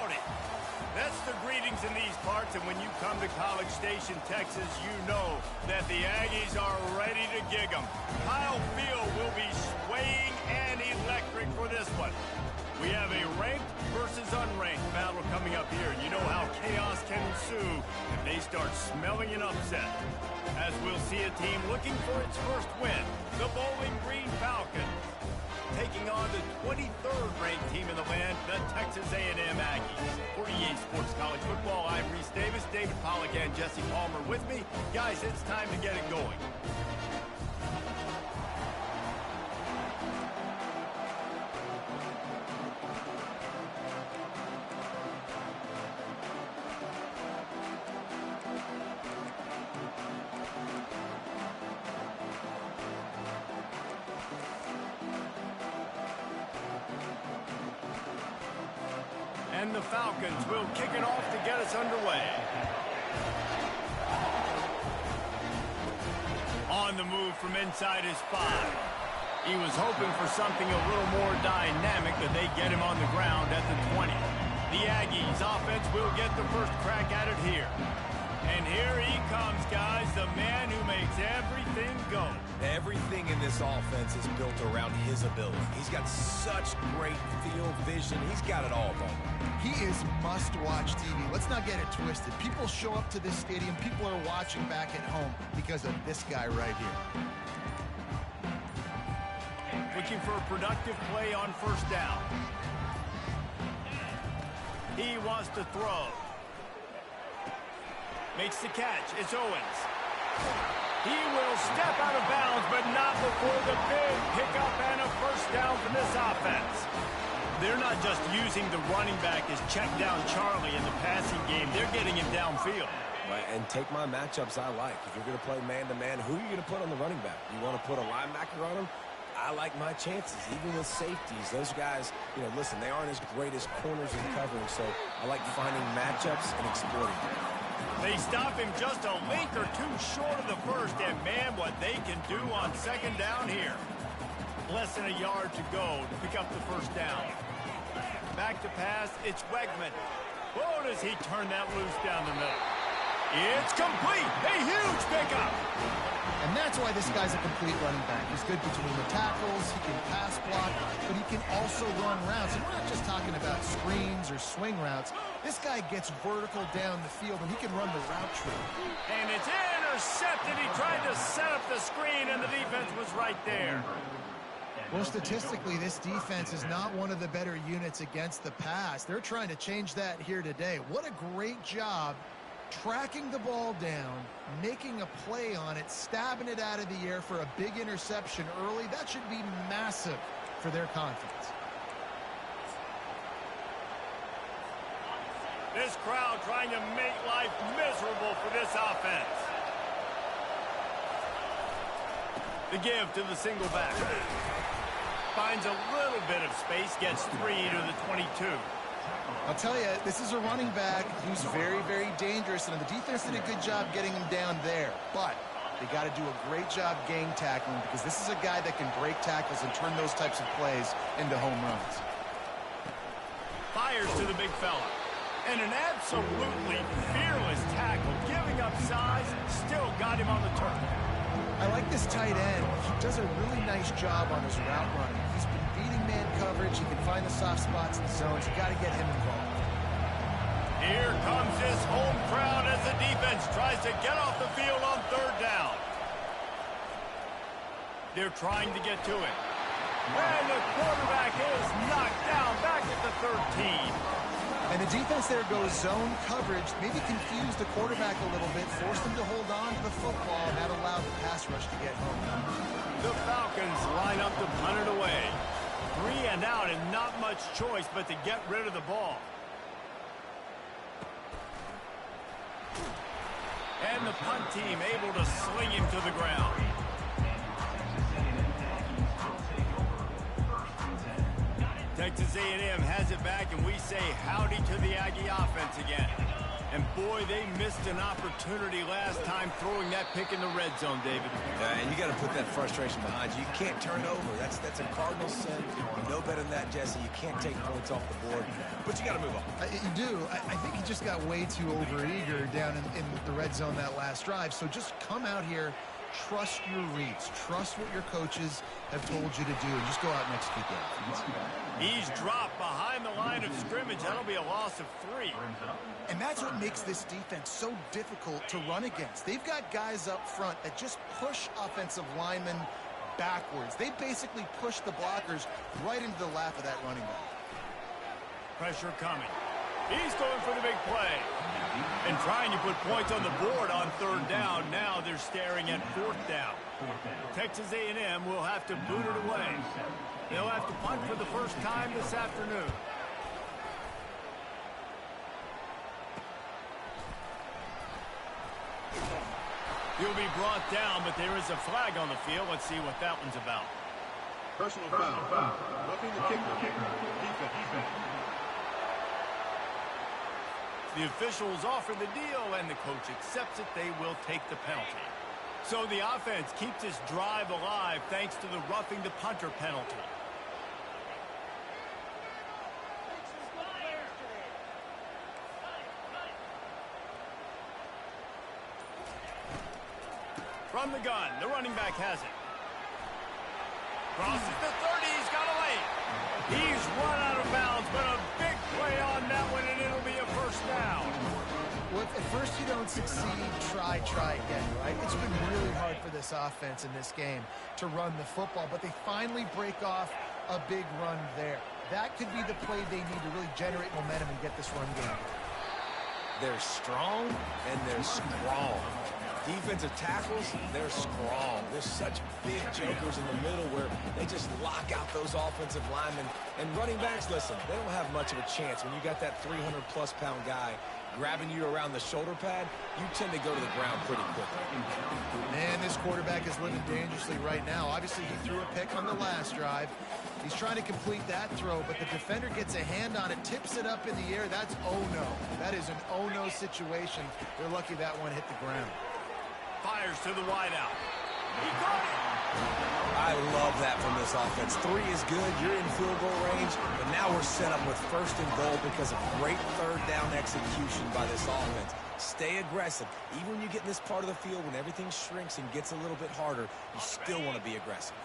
Howdy. That's the greetings in these parts, and when you come to College Station, Texas, you know that the Aggies are ready to gig 'em. Kyle Field will be swaying and electric for this one. We have a ranked versus unranked battle coming up here, and you know how chaos can ensue if they start smelling an upset. As we'll see a team looking for its first win, the Bowling Green Falcons, taking on the 23rd ranked team in the land, the Texas A&M Aggies. For EA Sports College Football, I'm Reese Davis, David Pollack, and Jesse Palmer with me. Guys, it's time to get it going. And the Falcons will kick it off to get us underway. On the move from inside his 5. He was hoping for something a little more dynamic, but they get him on the ground at the 20. The Aggies offense will get the first crack at it here. And here he comes, guys, the man who makes everything go. Everything in this offense is built around his ability. He's got such great field vision. He's got it all, Bowman. He is must-watch TV. Let's not get it twisted. People show up to this stadium. People are watching back at home because of this guy right here. Looking for a productive play on first down. He wants to throw. Makes the catch. It's Owens. He will step out of bounds, but not before the big pickup and a first down from this offense. They're not just using the running back as check down Charlie in the passing game. They're getting him downfield. And take my matchups I like. If you're going to play man-to-man, who are you going to put on the running back? You want to put a linebacker on him? I like my chances, even with safeties. Those guys, listen, they aren't as great as corners in covering, so I like finding matchups and exploiting them. They stop him just a length or two short of the first, and man, what they can do on second down here. Less than a yard to go to pick up the first down. Back to pass, it's Wegman. Oh, does he turn that loose down the middle. It's complete, a huge pickup. And that's why this guy's a complete running back. He's good between the tackles, he can pass block, but he can also run routes. And we're not just talking about screens or swing routes. This guy gets vertical down the field, and he can run the route tree. And it's intercepted. He tried to set up the screen, and the defense was right there. Well, statistically, this defense is not one of the better units against the pass. They're trying to change that here today. What a great job tracking the ball down, making a play on it, stabbing it out of the air for a big interception early. That should be massive for their confidence. This crowd trying to make life miserable for this offense. The give to the single back. Finds a little bit of space, gets 3 to the 22. I'll tell you, this is a running back who's very, very dangerous, and the defense did a good job getting him down there. But they got to do a great job gang tackling, because this is a guy that can break tackles and turn those types of plays into home runs. Fires to the big fella. And an absolutely fearless tackle, giving up size, still got him on the turf. I like this tight end. He does a really nice job on his route running. He's been beating man coverage. He can find the soft spots in the zones. You got to get him involved. Here comes this home crowd as the defense tries to get off the field on third down. They're trying to get to it. And the quarterback is knocked down back at the 13. And the defense there goes zone coverage, maybe confused the quarterback a little bit, forced him to hold on to the football, and that allowed the pass rush to get home. The Falcons line up to punt it away. 3 and out, and not much choice but to get rid of the ball. And the punt team able to sling him to the ground. Texas A&M has it back, and we say howdy to the Aggie offense again. And boy, they missed an opportunity last time throwing that pick in the red zone, David. And you got to put that frustration behind you. You can't turn over. That's a cardinal sin. You know better than that, Jesse. You can't take points off the board, but you got to move on. You do. I think he just got way too overeager down in the red zone that last drive. So just come out here, trust your reads, trust what your coaches have told you to do, and just go out and execute that. He's dropped behind the line of scrimmage. That'll be a loss of 3. And that's what makes this defense so difficult to run against. They've got guys up front that just push offensive linemen backwards. They basically push the blockers right into the lap of that running back. Pressure coming. He's going for the big play. And trying to put points on the board on 3rd down. Now they're staring at 4th down. Texas A&M will have to boot it away. They'll have to punt for the first time this afternoon. He'll be brought down, but there is a flag on the field. Let's see what that one's about. Personal foul. Roughing the kicker. Defense. The officials offer the deal, and the coach accepts it. They will take the penalty. So the offense keeps this drive alive thanks to the roughing the punter penalty. From the gun, the running back has it. Crosses the 30, he's got away. He's run out of bounds, but a big play on that one, and it'll be a first down. Well, if at first you don't succeed, try again, right? It's been really hard for this offense in this game to run the football, but they finally break off a big run there. That could be the play they need to really generate momentum and get this run game. They're strong and they're strong. Defensive tackles, they're strong. There's such big jokers in the middle where they just lock out those offensive linemen. And running backs, listen, they don't have much of a chance. When you got that 300-plus pound guy grabbing you around the shoulder pad, you tend to go to the ground pretty quickly. Man, this quarterback is living dangerously right now. Obviously, he threw a pick on the last drive. He's trying to complete that throw, but the defender gets a hand on it, tips it up in the air. That's oh-no. That is an oh-no situation. They're lucky that one hit the ground. Fires to the wideout. He caught it. I love that from this offense. 3 is good. You're in field goal range, but now we're set up with 1st and goal because of great 3rd down execution by this offense. Stay aggressive. Even when you get in this part of the field, when everything shrinks and gets a little bit harder, you still want to be aggressive.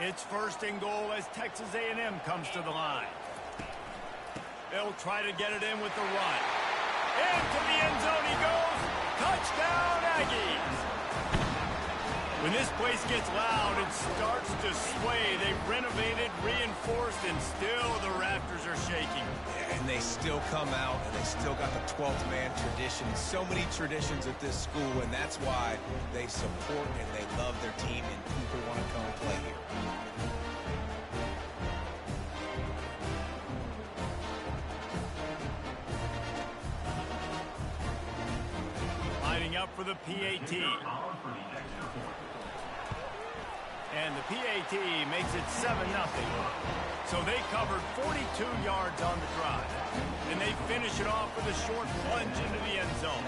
It's 1st and goal as Texas A&M comes to the line. They'll try to get it in with the run. Into the end zone he goes. Touchdown, Aggies! When this place gets loud, it starts to sway. They've renovated, reinforced, and still the rafters are shaking. And they still come out, and they still got the 12th man tradition. So many traditions at this school, and that's why they support and they love their team, and people want to come and play here. Lining up for the PAT. And the PAT makes it 7-0. So they covered 42 yards on the drive. And they finish it off with a short plunge into the end zone.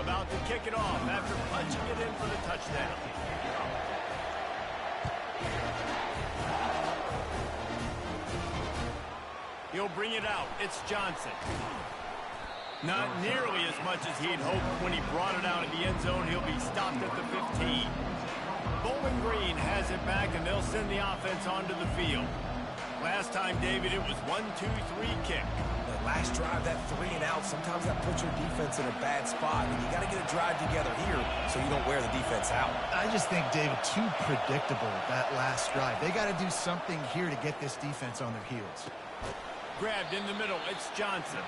About to kick it off after punching it in for the touchdown. He'll bring it out. It's Johnson. Not nearly as much as he'd hoped when he brought it out in the end zone. He'll be stopped at the 15. Bowling Green has it back, and they'll send the offense onto the field. Last time, David, it was 1-2-3 kick. That last drive, that 3 and out, sometimes that puts your defense in a bad spot. And you got to get a drive together here so you don't wear the defense out. I just think, David, too predictable, that last drive. They got to do something here to get this defense on their heels. Grabbed in the middle, it's Johnson.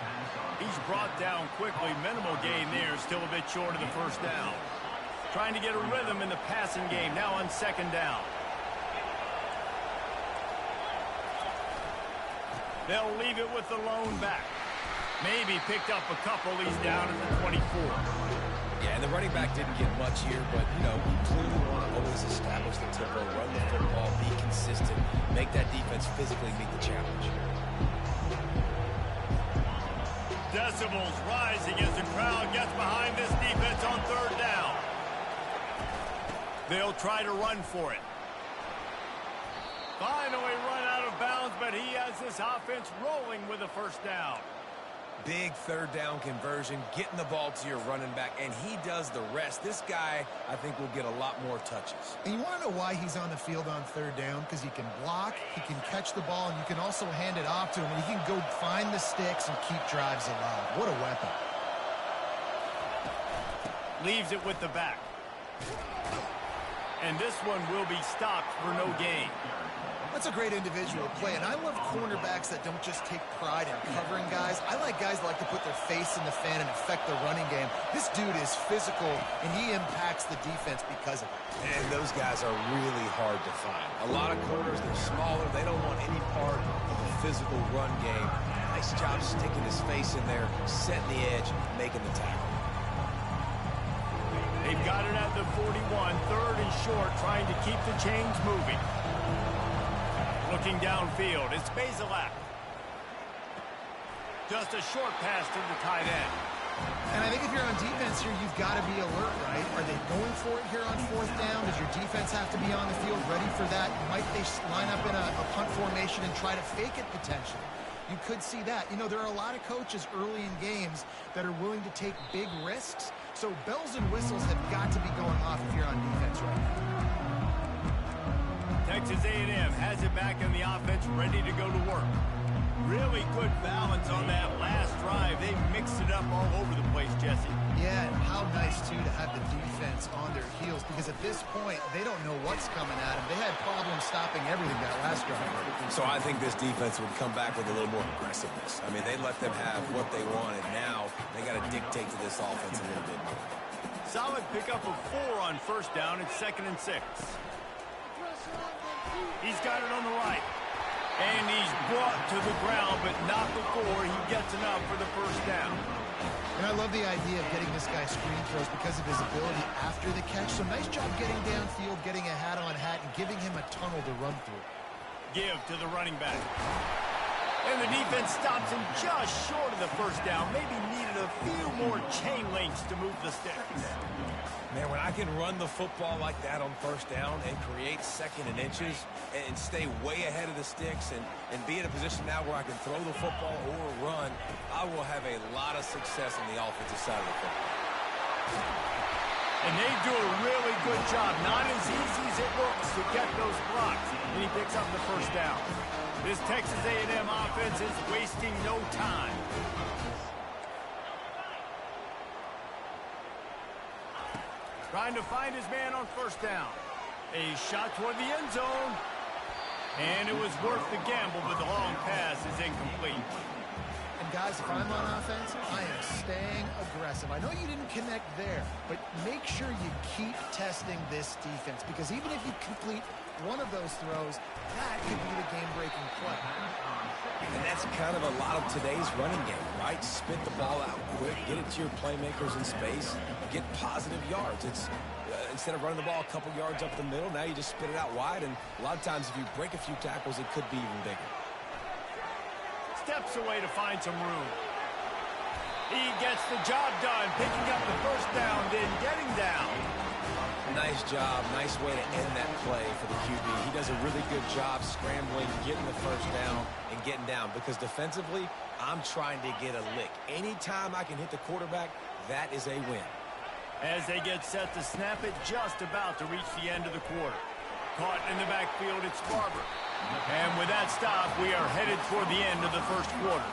He's brought down quickly. Minimal gain there, still a bit short of the first down. Trying to get a rhythm in the passing game, now on 2nd down. They'll leave it with the lone back. Maybe picked up a couple. He's down at the 24. Yeah, and the running back didn't get much here, but, you know, you clearly want to always establish the tempo, run the football, be consistent, make that defense physically meet the challenge. Decibels rising as the crowd gets behind this defense on third down. They'll try to run for it. Finally run out of bounds, but he has this offense rolling with a first down. Big third down conversion, getting the ball to your running back, and he does the rest. This guy, I think, will get a lot more touches. And you want to know why he's on the field on third down? Because he can block, he can catch the ball, and you can also hand it off to him. And he can go find the sticks and keep drives alive. What a weapon. Leaves it with the back. And this one will be stopped for no gain. That's a great individual play, and I love cornerbacks that don't just take pride in covering guys. I like guys that like to put their face in the fan and affect the running game. This dude is physical, and he impacts the defense because of it. And those guys are really hard to find. A lot of corners, they're smaller. They don't want any part of the physical run game. Nice job sticking his face in there, setting the edge, making the tackle. They've got it at the 41, third and short, trying to keep the chains moving. Looking downfield, it's Bazelak. Just a short pass to the tight end. And I think if you're on defense here, you've got to be alert, right? Are they going for it here on fourth down? Does your defense have to be on the field ready for that? Might they line up in a punt formation and try to fake it potentially? You could see that. You know, there are a lot of coaches early in games that are willing to take big risks. So bells and whistles have got to be going off if you're on defense right now. Texas A&M has it back in the offense, ready to go to work. Really good balance on that last drive. They mixed it up all over the place, Jesse. Yeah, and how nice, too, to have the defense on their heels, because at this point, they don't know what's coming at them. They had problems stopping everything that last drive. So I think this defense would come back with a little more aggressiveness. I mean, they let them have what they wanted. Now they got to dictate to this offense a little bit more. Solid pickup of 4 on first down. It's 2nd and 6. He's got it on the right. And he's brought to the ground, but not before he gets enough for the first down. And I love the idea of getting this guy screen throws because of his ability after the catch. So nice job getting downfield, getting a hat-on-hat, and giving him a tunnel to run through. Give to the running back. And the defense stops him just short of the first down. Maybe needed a few more chain links to move the sticks. Man, when I can run the football like that on first down and create 2nd and inches and stay way ahead of the sticks and be in a position now where I can throw the football or run, I will have a lot of success on the offensive side of the football. And they do a really good job. Not as easy as it looks to get those blocks. And he picks up the first down. This Texas A&M offense is wasting no time. Trying to find his man on first down. A shot toward the end zone. And it was worth the gamble, but the long pass is incomplete. And guys, if I'm on offense, I am staying aggressive. I know you didn't connect there, but make sure you keep testing this defense, because even if you complete one of those throws, that could be the game-breaking play. And that's kind of a lot of today's running game, right? Spit the ball out quick, get it to your playmakers in space, get positive yards. It's instead of running the ball a couple yards up the middle, now you just spit it out wide, and a lot of times if you break a few tackles, it could be even bigger. Steps away to find some room. He gets the job done, picking up the first down, then getting down. Nice job. Nice way to end that play for the QB. He does a really good job scrambling, getting the first down, and getting down. Because defensively, I'm trying to get a lick. Anytime I can hit the quarterback, that is a win. As they get set to snap it, just about to reach the end of the quarter. Caught in the backfield, it's Barber. And with that stop, we are headed toward the end of the first quarter.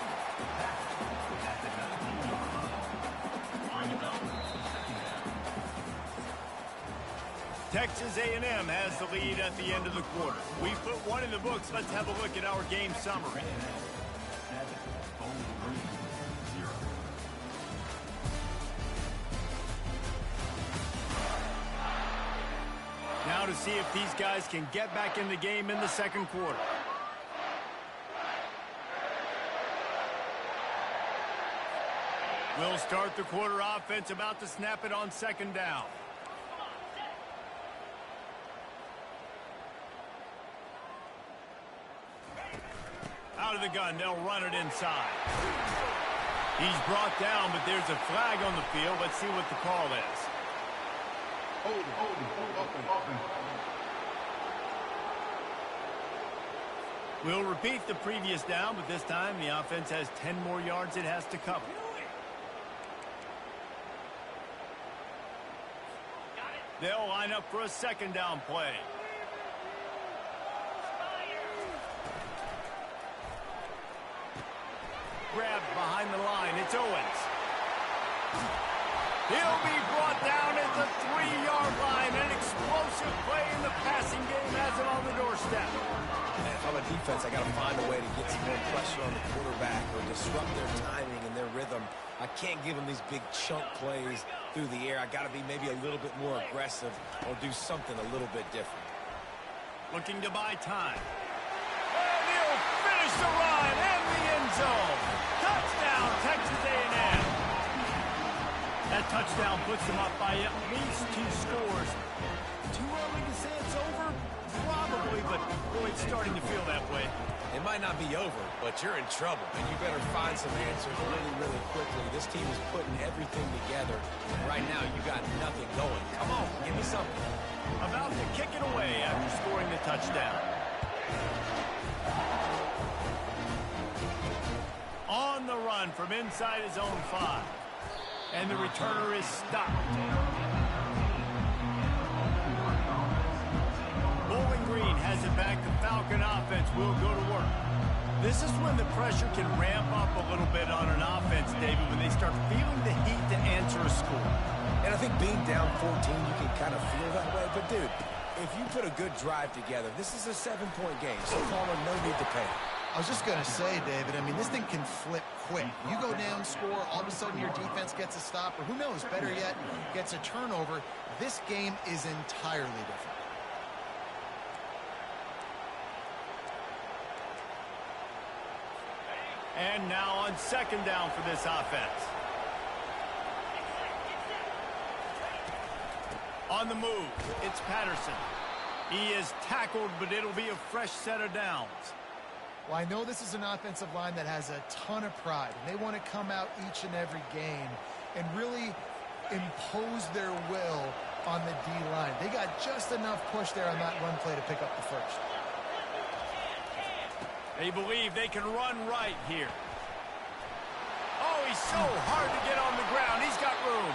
Texas A&M has the lead at the end of the quarter. We put one in the books. Let's have a look at our game summary. Now to see if these guys can get back in the game in the second quarter. We'll start the quarter offense, about to snap it on second down. Out of the gun, they'll run it inside. He's brought down, but there's a flag on the field. Let's see what the call is. We'll repeat the previous down, but this time the offense has 10 more yards it has to cover. They'll line up for a second down play. Grabbed behind the line. It's Owens. He'll be brought down at the 3-yard line. An explosive play in the passing game has it on the doorstep. And if I'm a defense, I got to find a way to get some more pressure on the quarterback or disrupt their timing and their rhythm. I can't give them these big chunk plays through the air. I got to be maybe a little bit more aggressive or do something a little bit different. Looking to buy time. And he'll finish the run in the end zone. Touchdown, Texas A&M. That touchdown puts them up by at least 2 scores. Too early to say it's over? Probably, but boy, it's starting to feel that way. It might not be over, but you're in trouble, and you better find some answers really, really quickly. This team is putting everything together, and right now you got nothing going. Come on, give me something. About to kick it away after scoring the touchdown. On the run from inside his own 5. And the returner is stopped. Bowling Green has it back. The Falcon offense will go to work. This is when the pressure can ramp up a little bit on an offense, David, when they start feeling the heat to answer a score. And I think being down 14, you can kind of feel that way. But, dude, if you put a good drive together, this is a 7-point game, so Palmer, no need to panic. I was just going to say, David, I mean, this thing can flip quick. You go down, score, all of a sudden your defense gets a stop, or who knows, better yet, gets a turnover. This game is entirely different. And now on second down for this offense. On the move, it's Patterson. He is tackled, but it'll be a fresh set of downs. Well, I know this is an offensive line that has a ton of pride, and they want to come out each and every game and really impose their will on the D-line. They got just enough push there on that run play to pick up the first. They believe they can run right here. Oh, he's so hard to get on the ground. He's got room.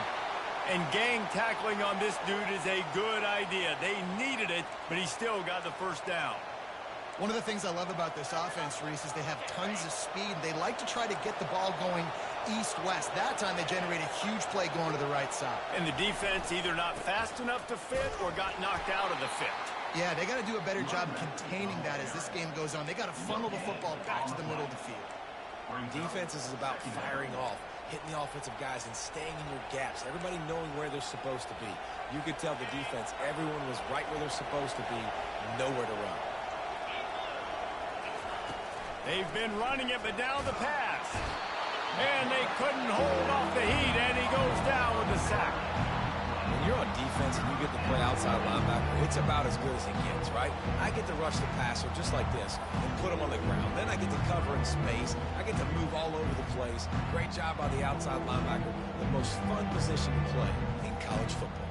And gang tackling on this dude is a good idea. They needed it, but he still got the first down. One of the things I love about this offense, Reese, is they have tons of speed. They like to try to get the ball going east-west. That time they generate a huge play going to the right side. And the defense either not fast enough to fit or got knocked out of the fit. Yeah, they got to do a better job containing that as this game goes on. They got to funnel the football back to the middle of the field. Defense is about firing off, hitting the offensive guys, and staying in your gaps. Everybody knowing where they're supposed to be. You could tell the defense, everyone was right where they're supposed to be, nowhere to run. They've been running it, but down the pass. And they couldn't hold off the heat, and he goes down with the sack. When you're on defense and you get to play outside linebacker, it's about as good as it gets, right? I get to rush the passer just like this and put him on the ground. Then I get to cover in space. I get to move all over the place. Great job by the outside linebacker. The most fun position to play in college football.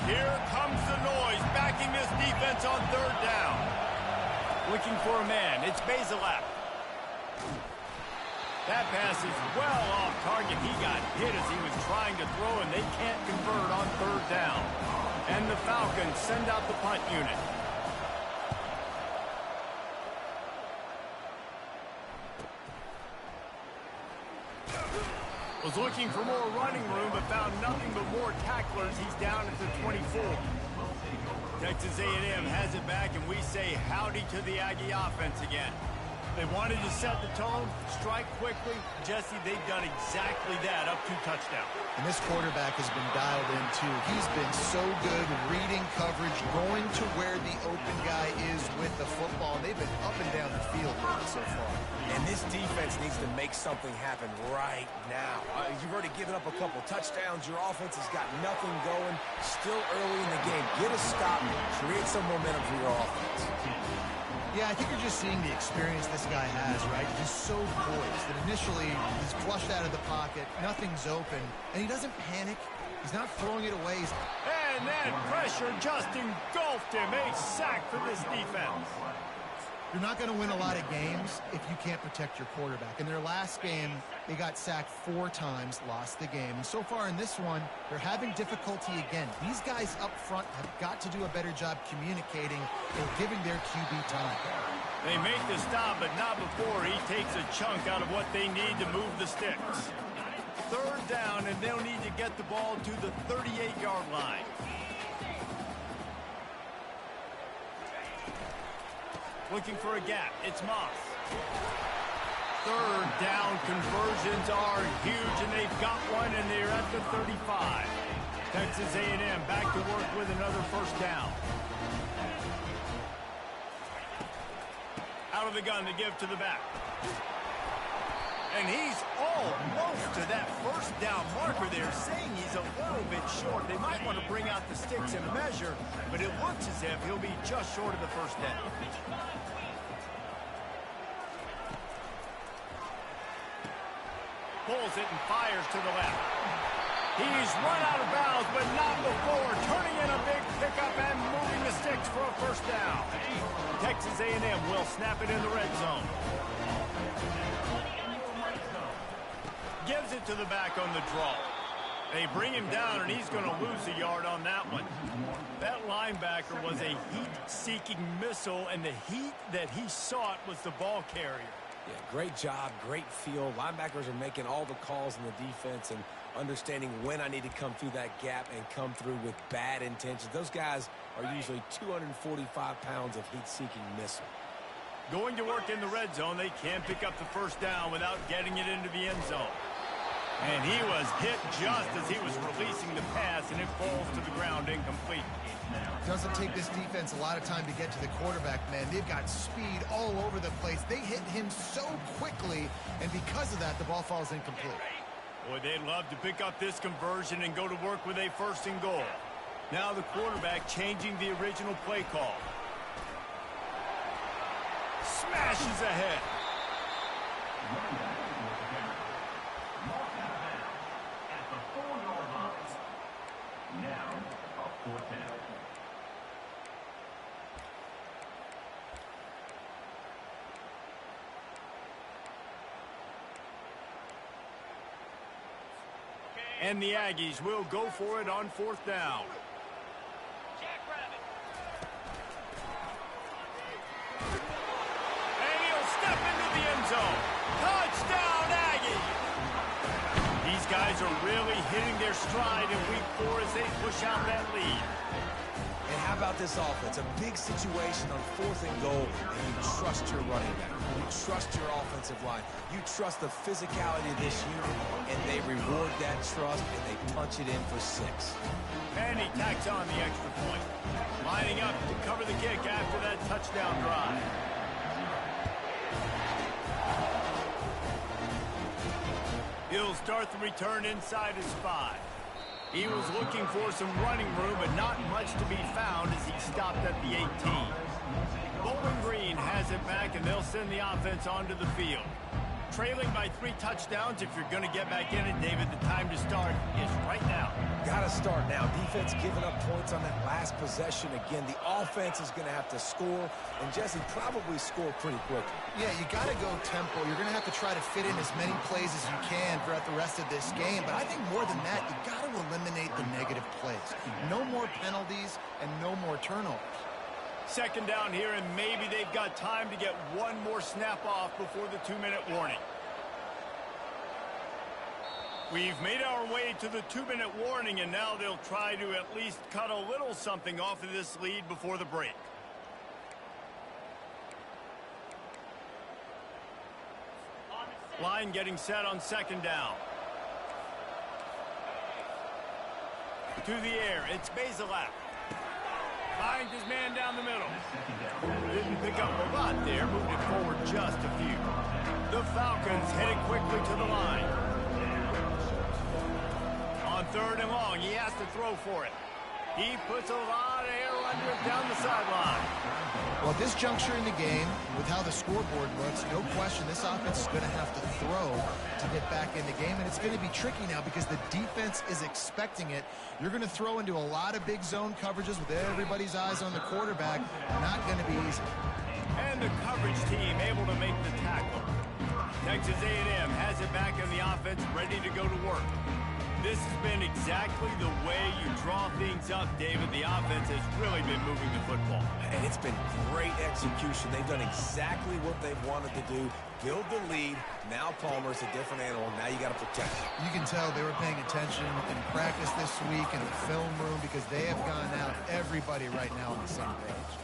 Here comes the noise, backing this defense on third down. Looking for a man, it's Bazelak. That pass is well off target. He got hit as he was trying to throw, and they can't convert on third down. And the Falcons send out the punt unit. Was looking for more running room, but found nothing but more tacklers. He's down at the 24. Texas A&M has it back, and we say howdy to the Aggie offense again. They wanted to set the tone, strike quickly. Jesse, they've done exactly that, up 2 touchdowns. And this quarterback has been dialed in, too. He's been so good reading coverage, going to where the open guy is with the football. They've been up and down the field so far. And this defense needs to make something happen right now. You've already given up a couple touchdowns. Your offense has got nothing going. Still early in the game. Get a stop. Create some momentum for your offense. Yeah, I think you're just seeing the experience this guy has, right? He's so poised that initially he's flushed out of the pocket, nothing's open, and he doesn't panic. He's not throwing it away. And that pressure just engulfed him. A sack for this defense. You're not going to win a lot of games if you can't protect your quarterback. In their last game, they got sacked 4 times, lost the game. And so far in this one, they're having difficulty again. These guys up front have got to do a better job communicating and giving their QB time. They make the stop, but not before he takes a chunk out of what they need to move the sticks. 3rd down, and they'll need to get the ball to the 38-yard line. Looking for a gap. It's Moss. 3rd down conversions are huge, and they've got one, and they're at the 35. Texas A&M back to work with another 1st down. Out of the gun to give to the back. And he's almost to that 1st down marker there, saying he's a little bit short. They might want to bring out the sticks in a measure, but it looks as if he'll be just short of the 1st down. Pulls it and fires to the left. He's run out of bounds, but not before turning in a big pickup and moving the sticks for a 1st down. Texas A&M will snap it in the red zone. Gives it to the back on the draw. They bring him down, and he's going to lose a yard on that one. That linebacker was a heat-seeking missile, and the heat that he sought was the ball carrier. Yeah, great job, great feel. Linebackers are making all the calls in the defense and understanding when I need to come through that gap and come through with bad intentions. Those guys are usually 245 pounds of heat-seeking missile. Going to work in the red zone, they can pick up the 1st down without getting it into the end zone. And he was hit just as he was releasing the pass, and it falls to the ground incomplete. Doesn't take this defense a lot of time to get to the quarterback, man. They've got speed all over the place. They hit him so quickly, and because of that, the ball falls incomplete. Boy, they'd love to pick up this conversion and go to work with a 1st and goal. Now the quarterback changing the original play call. Smashes ahead. And the Aggies will go for it on 4th down. And he'll step into the end zone. Touchdown, Aggies! These guys are really hitting their stride in week 4 as they push out that lead. And how about this offense? A big situation on 4th and goal, and you trust your running back. You trust your offensive line. You trust the physicality of this unit, and they reward that trust, and they punch it in for 6. And he tacks on the extra point. Lining up to cover the kick after that touchdown drive. He'll start the return inside his 5. He was looking for some running room, but not much to be found as he stopped at the 18. Bowling Green has it back, and they'll send the offense onto the field. Trailing by 3 touchdowns, if you're going to get back in it, David, the time to start is right now. Got to start now. Defense giving up points on that last possession. Again, the offense is going to have to score, and Jesse probably score pretty quickly. Yeah, you got to go tempo. You're going to have to try to fit in as many plays as you can throughout the rest of this game. But I think more than that, you got to eliminate the negative plays. No more penalties and no more turnovers. 2nd down here, and maybe they've got time to get one more snap off before the 2-minute warning. We've made our way to the 2-minute warning, and now they'll try to at least cut a little something off of this lead before the break. Line getting set on second down. To the air, it's Bazelak. Finds his man down the middle. Didn't pick up a lot there, moved it forward just a few. The Falcons headed quickly to the line. On third and long, he has to throw for it. He puts a lot of air under it down the sideline. Well, at this juncture in the game, with how the scoreboard looks, no question this offense is going to have to throw to get back in the game, and it's going to be tricky now because the defense is expecting it. You're going to throw into a lot of big zone coverages with everybody's eyes on the quarterback. Not going to be easy. And the coverage team able to make the tackle. Texas A&M has it back in the offense, ready to go to work. This has been exactly the way you draw things up, David. The offense has really been moving the football. And it's been great execution. They've done exactly what they've wanted to do. Build the lead. Now Palmer's a different animal. Now you got to protect him. You can tell they were paying attention in practice this week in the film room because they have gone out everybody right now on the same page.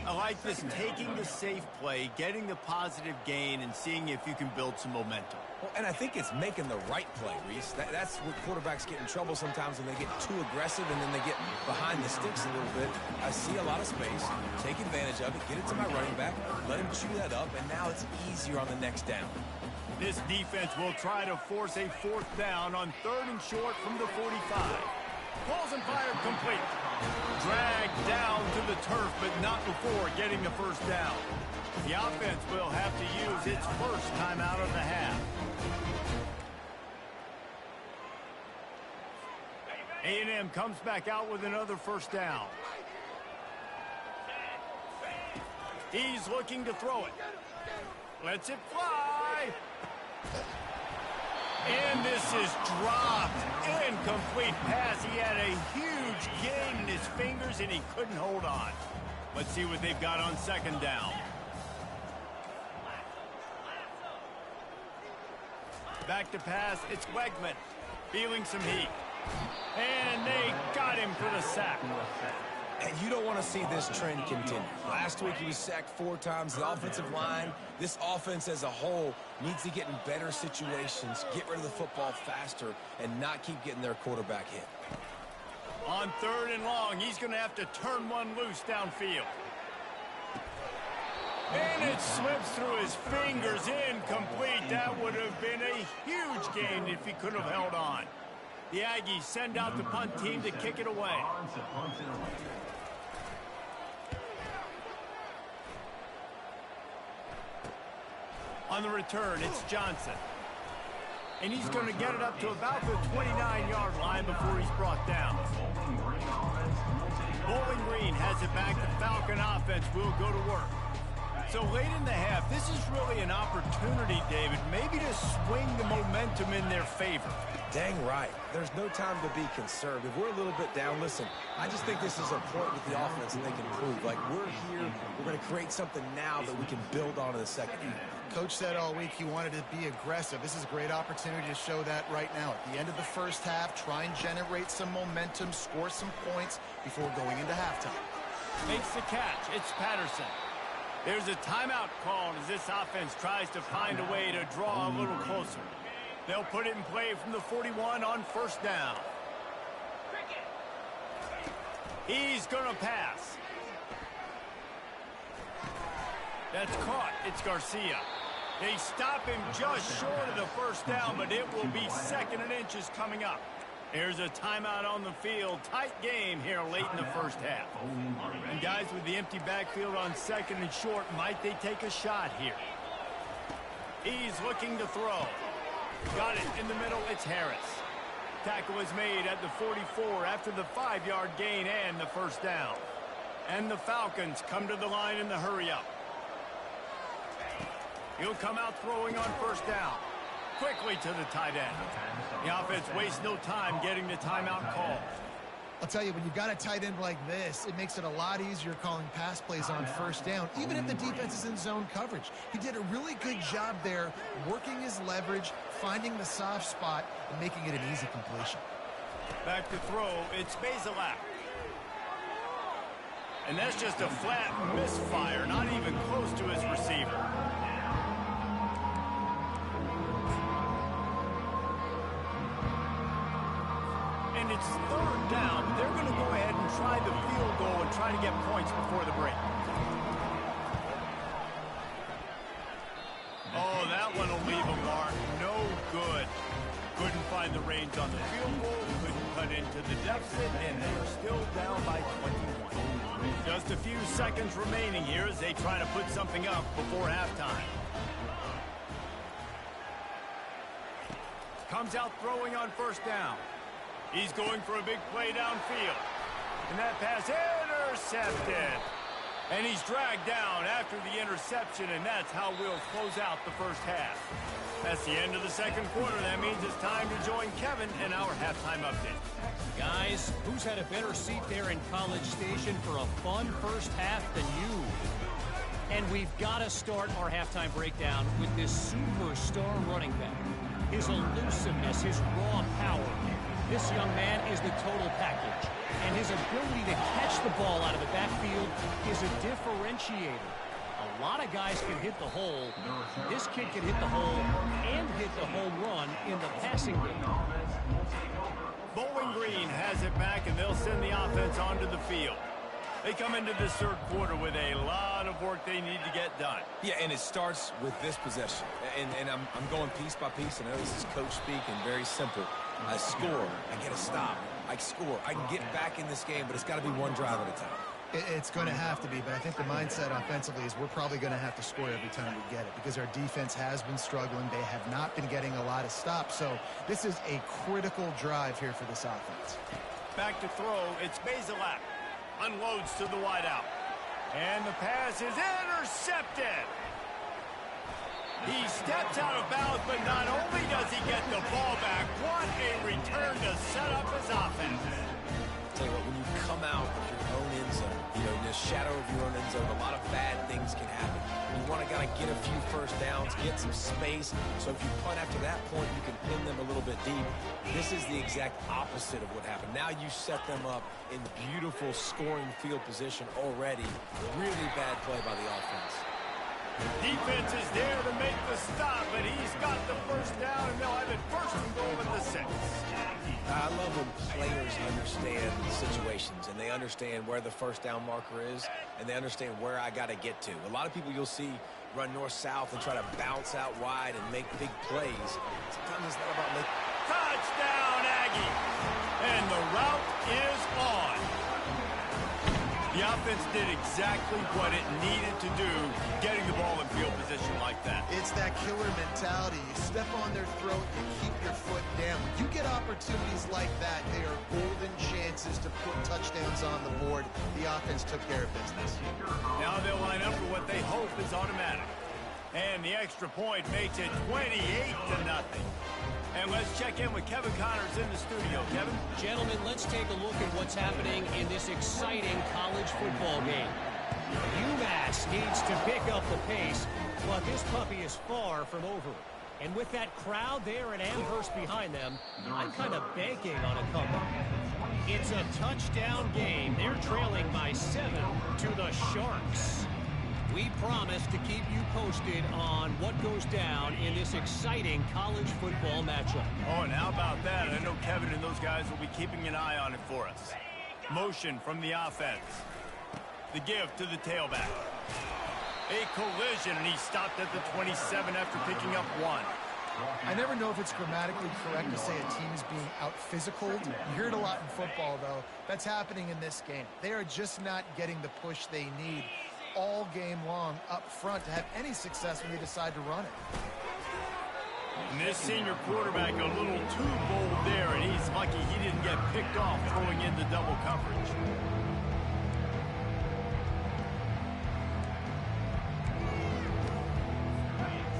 I like this, taking the safe play, getting the positive gain, and seeing if you can build some momentum. Well, and I think it's making the right play, Reese. That's where quarterbacks get in trouble sometimes when they get too aggressive and then they get behind the sticks a little bit. I see a lot of space, take advantage of it, get it to my running back, let him chew that up, and now it's easier on the next down. This defense will try to force a fourth down on third and short from the 45. Pulls and fired complete. Dragged down to the turf, but not before getting the first down. The offense will have to use its first timeout of the half. A&M comes back out with another first down. He's looking to throw it. Lets it fly. And this is dropped. Incomplete pass. He had a huge gain in his fingers, and he couldn't hold on. Let's see what they've got on second down. Back to pass. It's Wegman. Feeling some heat. And they got him for the sack. And you don't want to see this trend continue. Last week he was sacked 4 times. The offensive line, this offense as a whole, needs to get in better situations, get rid of the football faster, and not keep getting their quarterback hit. On third and long, he's going to have to turn one loose downfield. And it slips through his fingers, incomplete. That would have been a huge gain if he could have held on. The Aggies send out the punt team to kick it away. On the return, it's Johnson. And he's going to get it up to about the 29-yard line before he's brought down. Bowling Green has it back. The Falcon offense will go to work. So late in the half, this is really an opportunity, David, maybe to swing the momentum in their favor. Dang right. There's no time to be concerned. If we're a little bit down, listen, I just think this is a point with the offense that they can prove. Like, we're here, we're going to create something now that we can build on in the second half. Coach said all week he wanted to be aggressive. This is a great opportunity to show that right now. At the end of the first half, try and generate some momentum, score some points before going into halftime. Makes the catch. It's Patterson. There's a timeout called as this offense tries to find a way to draw a little closer. They'll put it in play from the 41 on first down. He's going to pass. That's caught. It's Garcia. They stop him just short of the first down, but it will be 2nd and inches coming up. There's a timeout on the field. Tight game here late in the first half. And guys, with the empty backfield on 2nd and short, might they take a shot here? He's looking to throw. Got it in the middle. It's Harris. Tackle was made at the 44 after the 5-yard gain and the first down. And the Falcons come to the line in the hurry-up. He'll come out throwing on first down. Quickly to the tight end. The offense wastes no time getting the timeout call. I'll tell you, when you've got a tight end like this, it makes it a lot easier calling pass plays on first down, even if the defense is in zone coverage. He did a really good job there, working his leverage, finding the soft spot, and making it an easy completion. Back to throw, it's Bazelak. And that's just a flat misfire, not even close to his receiver. And it's third down. They're going to go ahead and try the field goal and try to get points before the break. Oh, that one will leave a mark. No good. Couldn't find the range on the field goal. Couldn't cut into the deficit. And they're still down by 21. Just a few seconds remaining here as they try to put something up before halftime. Comes out throwing on first down. He's going for a big play downfield. And that pass intercepted. And he's dragged down after the interception, and that's how we'll close out the first half. That's the end of the second quarter. That means it's time to join Kevin in our halftime update. Guys, who's had a better seat there in College Station for a fun first half than you? And we've got to start our halftime breakdown with this superstar running back. His elusiveness, his raw power. This young man is the total package. And his ability to catch the ball out of the backfield is a differentiator. A lot of guys can hit the hole. This kid can hit the hole and hit the home run in the passing game. Bowling Green has it back, and they'll send the offense onto the field. They come into this third quarter with a lot of work they need to get done. Yeah, and it starts with this possession. And I'm going piece by piece. I know this is coach speak and very simple. I score. I get a stop. I score. I can get back in this game, but it's got to be one drive at a time. It's going to have to be, but I think the mindset offensively is we're probably going to have to score every time we get it because our defense has been struggling. They have not been getting a lot of stops, so this is a critical drive here for this offense. Back to throw. It's Bazelak. Unloads to the wideout. And the pass is intercepted. He steps out of bounds, but not only does he get the ball back, what a return to set up his offense. Tell you what, when you come out of your own end zone, you know, in the shadow of your own end zone, a lot of bad things can happen. You want to kind of get a few first downs, get some space, so if you punt after that point, you can pin them a little bit deep. This is the exact opposite of what happened. Now you set them up in beautiful scoring field position already. Really bad play by the offense. Defense is there to make the stop, but he's got the first down, and they'll have it first and goal at the 6. I love when players understand situations, and they understand where the first down marker is, and they understand where I got to get to. A lot of people you'll see run north-south and try to bounce out wide and make big plays. Sometimes it's not about making... Touchdown, Aggie! And the route is on. The offense did exactly what it needed to do, getting the ball in field position like that. It's that killer mentality. You step on their throat, you keep your foot down. When you get opportunities like that, they are golden chances to put touchdowns on the board. The offense took care of business. Now they'll line up for what they hope is automatic. And the extra point makes it 28-0. And let's check in with Kevin Connors in the studio. Kevin? Gentlemen, let's take a look at what's happening in this exciting college football game. UMass needs to pick up the pace, but this puppy is far from over. And with that crowd there at Amherst behind them, I'm kind of banking on a comeback. It's a touchdown game. They're trailing by 7 to the Sharks. We promise to keep you posted on what goes down in this exciting college football matchup. Oh, and how about that? I know Kevin and those guys will be keeping an eye on it for us. Motion from the offense. The give to the tailback. A collision, and he stopped at the 27 after picking up 1. I never know if it's grammatically correct to say a team is being out-physicaled. You hear it a lot in football, though. That's happening in this game. They are just not getting the push they need all game long up front to have any success when they decide to run it. And this senior quarterback a little too bold there, and he's lucky he didn't get picked off throwing into double coverage.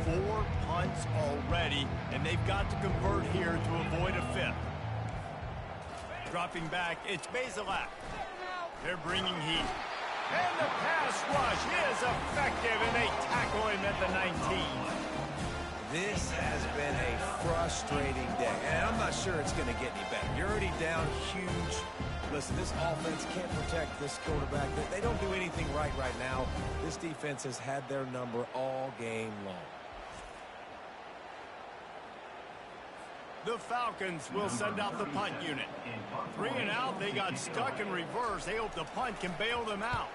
Four punts already, and they've got to convert here to avoid a 5th. Dropping back, it's Bazelak. They're bringing heat. And the pass rush is effective, and they tackle him at the 19. This has been a frustrating day, and I'm not sure it's going to get any better. You're already down huge. Listen, this offense can't protect this quarterback. They don't do anything right now. This defense has had their number all game long. The Falcons will send out the punt unit. 3 and out, they got stuck in reverse. They hope the punt can bail them out.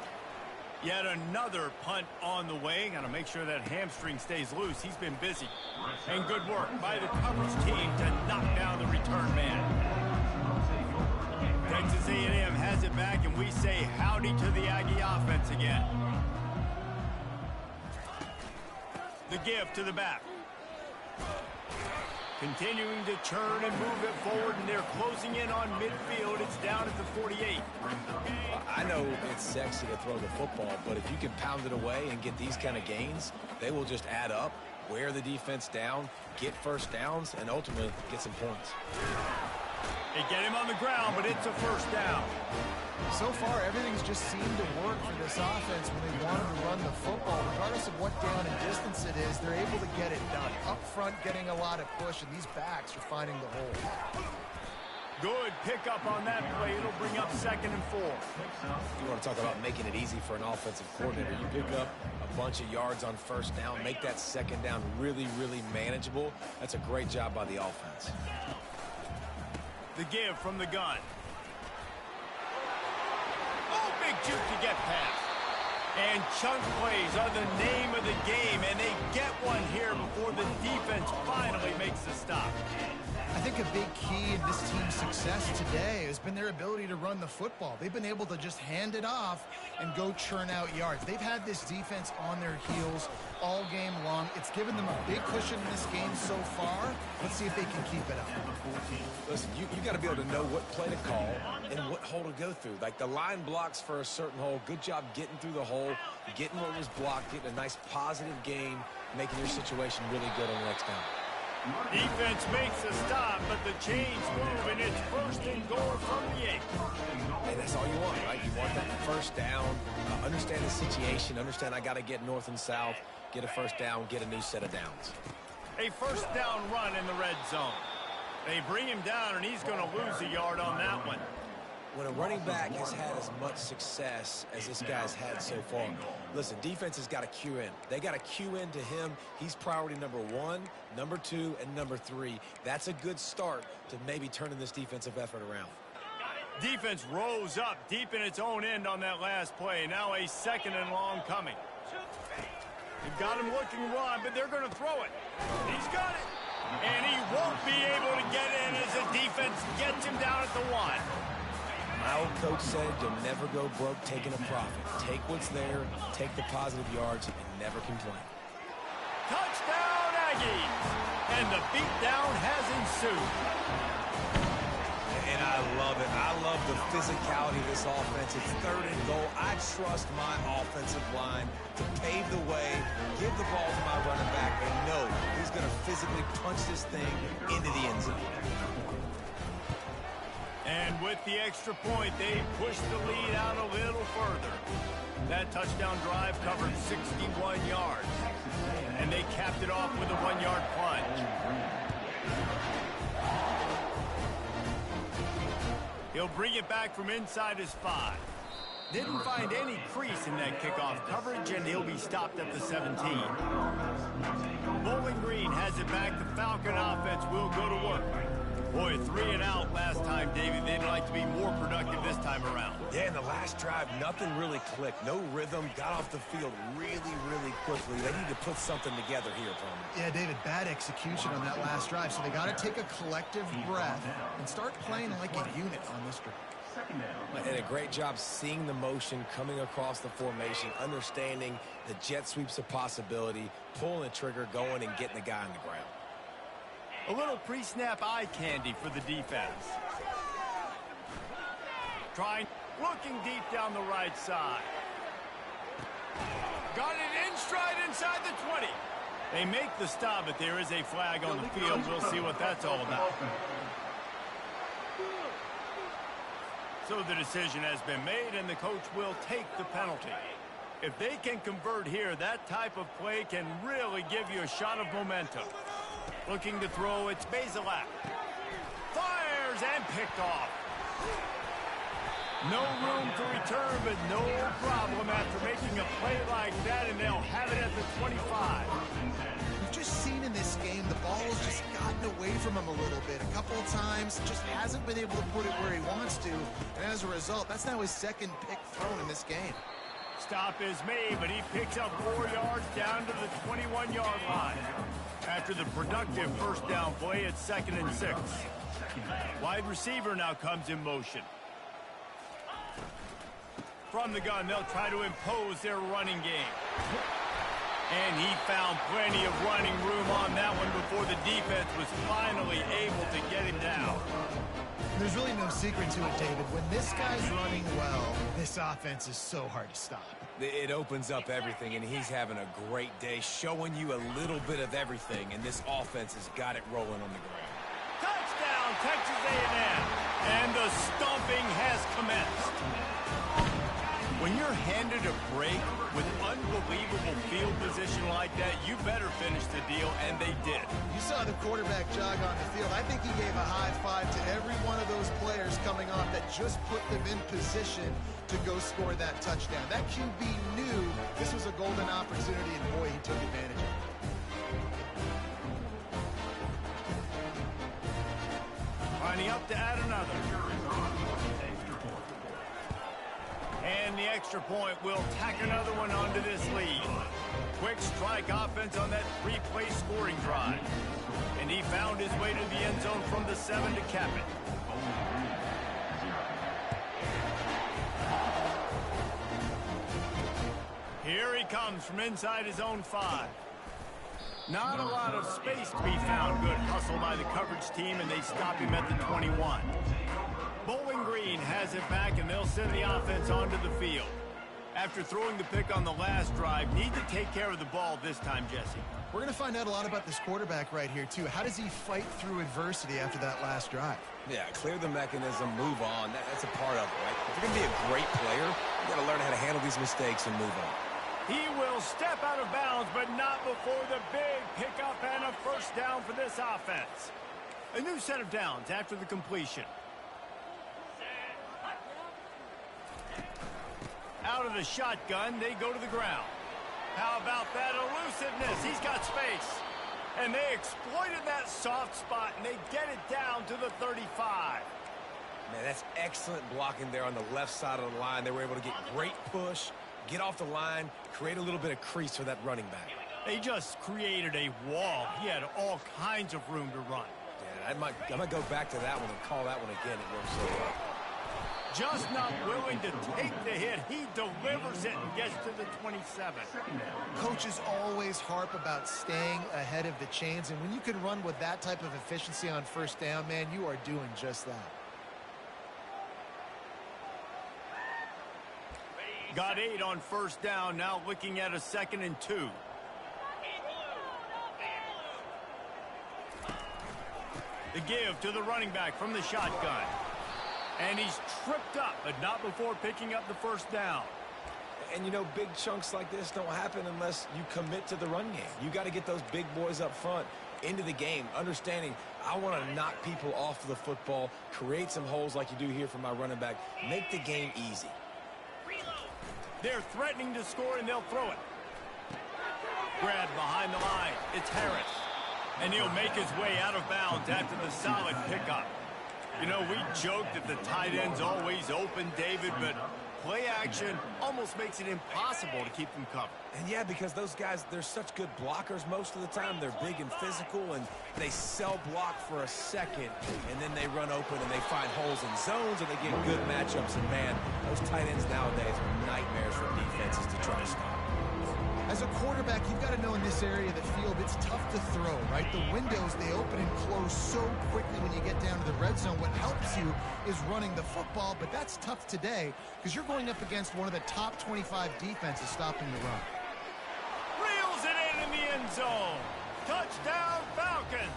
Yet another punt on the way. Got to make sure that hamstring stays loose. He's been busy. And good work by the coverage team to knock down the return man. Texas A&M has it back, and we say howdy to the Aggie offense again. The give to the back. Continuing to churn and move it forward, and they're closing in on midfield. It's down at the 48. I know it's sexy to throw the football, but if you can pound it away and get these kind of gains, they will just add up, wear the defense down, get first downs, and ultimately get some points. They get him on the ground, but it's a first down. So far, everything's just seemed to work for this offense when they wanted to run the football. Regardless of what down and distance it is, they're able to get it done. Up front, getting a lot of push, and these backs are finding the hole. Good pickup on that play. It'll bring up 2nd and 4. You want to talk about making it easy for an offensive coordinator. You pick up a bunch of yards on first down, make that 2nd down really, really manageable. That's a great job by the offense. The give from the gun. Oh, big juke to get past. And chunk plays are the name of the game, and they get one here before the defense finally makes the stop. I think a big key in this team's success today has been their ability to run the football. They've been able to just hand it off and go churn out yards. They've had this defense on their heels all game long. It's given them a big cushion in this game so far. Let's see if they can keep it up. Listen, you got to be able to know what play to call and what hole to go through. Like the line blocks for a certain hole. Good job getting through the hole, getting what was blocked, getting a nice positive gain, making your situation really good on the next down. Defense makes a stop, but the chains move, and it's 1st and goal from the 8. And that's all you want, right? You want that first down, understand the situation, understand I got to get north and south, get a first down, get a new set of downs. A first down run in the red zone. They bring him down, and he's going to lose a yard on that one. When a running back has had as much success as this guy's had so far, listen, defense has got to cue in. They got to cue into him. He's priority number 1, number 2, and number 3. That's a good start to maybe turning this defensive effort around. Defense rose up deep in its own end on that last play. Now a 2nd and long coming. They've got him looking run, but they're going to throw it. He's got it. And he won't be able to get in as the defense gets him down at the 1. My old coach said you'll never go broke taking a profit. Take what's there, take the positive yards, and never complain. Touchdown, Aggies! And the beatdown has ensued. And I love it. I love the physicality of this offense. It's 3rd and goal. I trust my offensive line to pave the way, give the ball to my running back, and know he's going to physically punch this thing into the end zone. And with the extra point, they pushed the lead out a little further. That touchdown drive covered 61 yards. And they capped it off with a 1-yard plunge. He'll bring it back from inside his 5. Didn't find any crease in that kickoff coverage, and he'll be stopped at the 17. Bowling Green has it back. The Falcon offense will go to work. Boy, 3 and out last time, Davey. They'd like to be more productive this time around. Yeah, in the last drive, nothing really clicked. No rhythm. Got off the field really, really quickly. They need to put something together here, Tom. Yeah, David, bad execution on that last drive. So they got to take a collective breath and start playing like a unit on this drive. And a great job seeing the motion coming across the formation, understanding the jet sweep's a possibility, pulling the trigger, going, and getting the guy on the ground. A little pre-snap eye candy for the defense. Looking deep down the right side. Got it in stride inside the 20. They make the stop, but there is a flag on the field. We'll see what that's all about. So the decision has been made, and the coach will take the penalty. If they can convert here, that type of play can really give you a shot of momentum. Looking to throw, it's Bazelak. Fires and picked off. No room to return, but no problem after making a play like that, and they'll have it at the 25. We've just seen in this game the ball has just gotten away from him a little bit. A couple of times, just hasn't been able to put it where he wants to, and as a result, that's now his second pick thrown in this game. Stop is made, but he picks up 4 yards down to the 21-yard line. After the productive first down play, it's 2nd and 6. Wide receiver now comes in motion. From the gun, they'll try to impose their running game. And he found plenty of running room on that one before the defense was finally able to get him down. There's really no secret to it, David. When this guy's running well, this offense is so hard to stop. It opens up everything, and he's having a great day, showing you a little bit of everything, and this offense has got it rolling on the ground. Touchdown, Texas A&M. And the stomping has commenced. When you're handed a break with unbelievable field position like that, you better finish the deal, and they did. You saw the quarterback jog on the field. I think he gave a high five to every one of those players coming off that just put them in position to go score that touchdown. That QB knew this was a golden opportunity, and boy, he took advantage of it. Lining up to add another. And the extra point will tack another one onto this lead. Quick strike offense on that 3-play scoring drive. And he found his way to the end zone from the 7 to cap it. Here he comes from inside his own 5. Not a lot of space to be found. Good hustle by the coverage team, and they stop him at the 21. Bowling Green has it back, and they'll send the offense onto the field. After throwing the pick on the last drive, need to take care of the ball this time, Jesse. We're going to find out a lot about this quarterback right here, too. How does he fight through adversity after that last drive? Yeah, clear the mechanism, move on. That's a part of it, right? If you're going to be a great player, you got to learn how to handle these mistakes and move on. He will step out of bounds, but not before the big pickup and a first down for this offense. A new set of downs after the completion. Out of the shotgun, they go to the ground. How about that elusiveness? He's got space. And they exploited that soft spot, and they get it down to the 35. Man, that's excellent blocking there on the left side of the line. They were able to get great push, get off the line, create a little bit of crease for that running back. They just created a wall. He had all kinds of room to run. Yeah, I might go back to that one and call that one again. It worked so well. Just not willing to take the hit. He delivers it and gets to the 27. Coaches always harp about staying ahead of the chains, and when you can run with that type of efficiency on first down, man, you are doing just that. Got 8 on first down, now looking at a 2nd and 2. The give to the running back from the shotgun. And he's tripped up, but not before picking up the first down. And, you know, big chunks like this don't happen unless you commit to the run game. You got to get those big boys up front into the game, understanding I want to knock people off the football, create some holes like you do here for my running back, make the game easy. They're threatening to score, and they'll throw it. Grabbed behind the line. It's Harris. And he'll make his way out of bounds after the solid pickup. You know, we joked that the tight end's always open, David, but play action almost makes it impossible to keep them covered. And yeah, because those guys, they're such good blockers most of the time. They're big and physical, and they sell block for a second, and then they run open and they find holes in zones, and they get good matchups. And man, those tight ends nowadays are nightmares for defenses to try to stop. As a quarterback, you've got to know in this area of the field, it's tough to throw, right? The windows, they open and close so quickly when you get down to the red zone. What helps you is running the football, but that's tough today because you're going up against one of the top 25 defenses stopping the run. Reels it in the end zone. Touchdown, Falcons.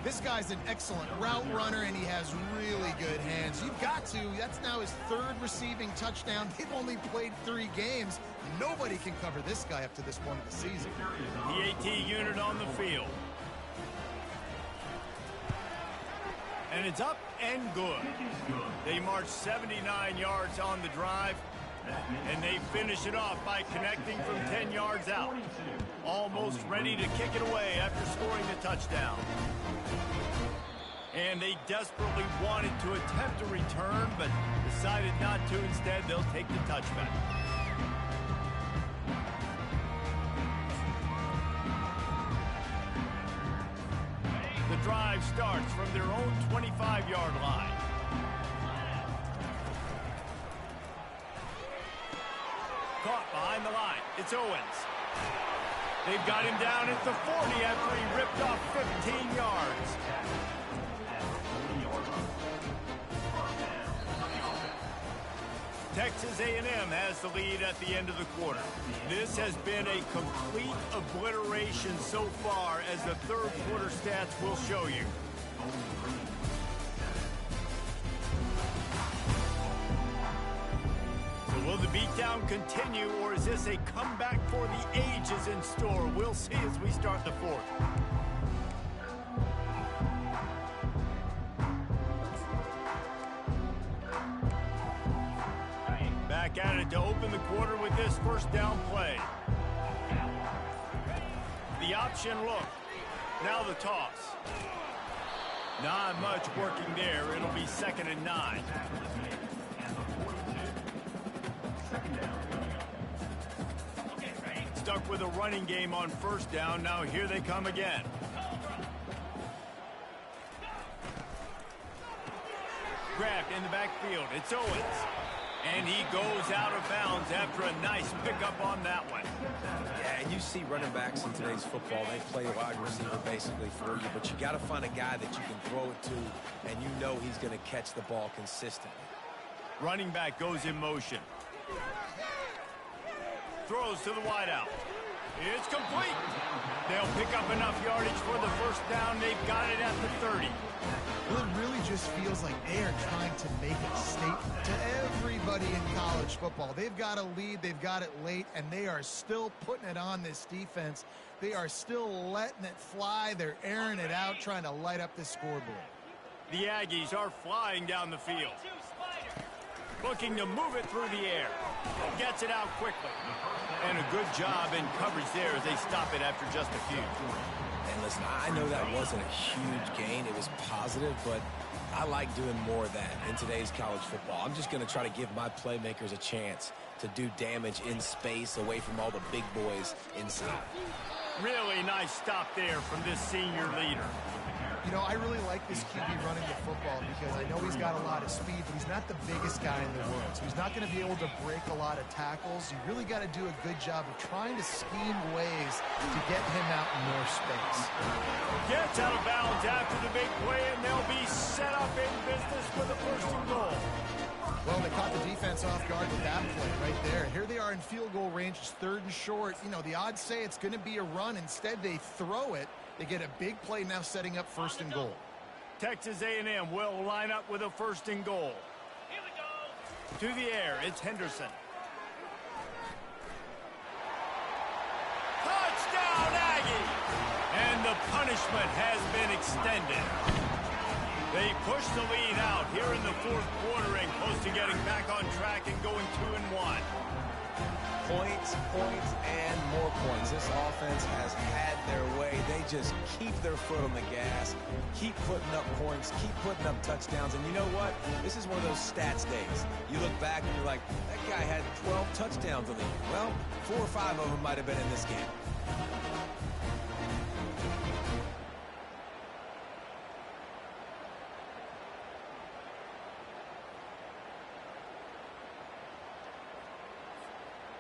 This guy's an excellent route runner, and he has really good hands. You've got to. That's now his 3rd receiving touchdown. They've only played 3 games. Nobody can cover this guy up to this point of the season. The AT unit on the field. And it's up and good. They march 79 yards on the drive, and they finish it off by connecting from 10 yards out. Almost ready to kick it away after scoring the touchdown. And they desperately wanted to attempt a return, but decided not to. Instead, they'll take the touchback. The drive starts from their own 25-yard line. Caught behind the line. It's Owens. They've got him down at the 40 after he ripped off 15 yards. Texas A&M has the lead at the end of the quarter. This has been a complete obliteration so far, as the third quarter stats will show you. So will the beatdown continue, or is this a comeback for the ages in store? We'll see as we start the fourth. Back at it to open the quarter with this first down play. The option look. Now the toss. Not much working there. It'll be 2nd and 9. Stuck with a running game on first down. Now here they come again. Grabbed in the backfield. It's Owens. And he goes out of bounds after a nice pickup on that one. Yeah, and you see running backs in today's football, they play wide receiver basically for you, but you got to find a guy that you can throw it to, and you know he's going to catch the ball consistently. Running back goes in motion. Throws to the wideout. It's complete. They'll pick up enough yardage for the first down. They've got it at the 30. Well, it really just feels like they are trying to make a statement to everybody in college football. They've got a lead, they've got it late, and they are still putting it on this defense. They are still letting it fly. They're airing it out, trying to light up the scoreboard. The Aggies are flying down the field. Looking to move it through the air. Gets it out quickly. And a good job in coverage there as they stop it after just a few. And listen, I know that wasn't a huge gain. It was positive, but I like doing more of that in today's college football. I'm just going to try to give my playmakers a chance to do damage in space away from all the big boys inside. Really nice stop there from this senior leader. You know, I really like this QB running the football because I know he's got a lot of speed, but he's not the biggest guy in the world. So he's not going to be able to break a lot of tackles. You really got to do a good job of trying to scheme ways to get him out in more space. Gets out of bounds after the big play, and they'll be set up in business for the first and goal. Well, they caught the defense off guard with that play right there. Here they are in field goal range. It's 3rd and short. You know, the odds say it's going to be a run. Instead, they throw it. They get a big play now setting up 1st and goal. Texas A&M will line up with a 1st and goal. Here we go. To the air, it's Henderson. Touchdown, Aggie! And the punishment has been extended. They push the lead out here in the 4th quarter and close to getting back on track and going 2-1. Points, and more points. This offense has had their way. They just keep their foot on the gas, keep putting up points, keep putting up touchdowns. And you know what? This is one of those stats days. You look back and you're like, that guy had 12 touchdowns on the year. Well, 4 or 5 of them might have been in this game.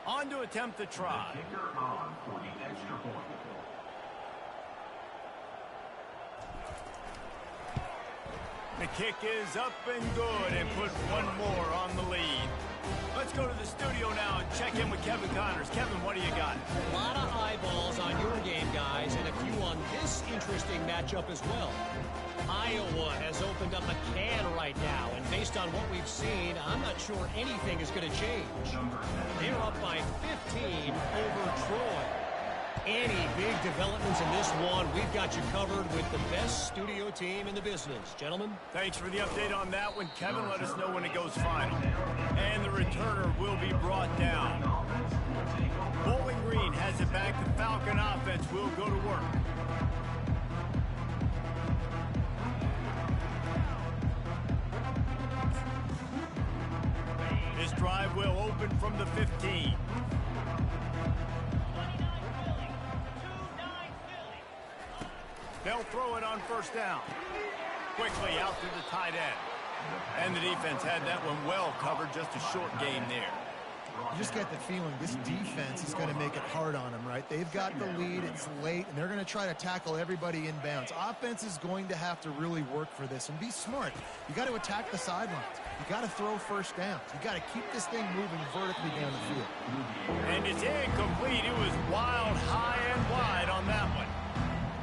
On to attempt the try. The kick is up and good and put one more on the lead. Let's go to the studio now and check in with Kevin Connors. Kevin, what do you got? A lot of eyeballs on your game, guys, and a few on this interesting matchup as well. Iowa has opened up a can right now, and based on what we've seen, I'm not sure anything is going to change. They're up by 15 over Troy. Any big developments in this one, we've got you covered with the best studio team in the business. Gentlemen. Thanks for the update on that one, Kevin. Let us know when it goes final. And the returner will be brought down. Bowling Green has it back. The Falcon offense will go to work. This drive will open from the 15. They'll throw it on first down. Quickly out to the tight end. And the defense had that one well covered. Just a short gain there. You just get the feeling this defense is going to make it hard on them, right? They've got the lead. It's late, and they're going to try to tackle everybody inbounds. Offense is going to have to really work for this and be smart. You got to attack the sidelines. You got to throw first downs. You got to keep this thing moving vertically down the field. And it's incomplete. It was wild, high and wide on that one.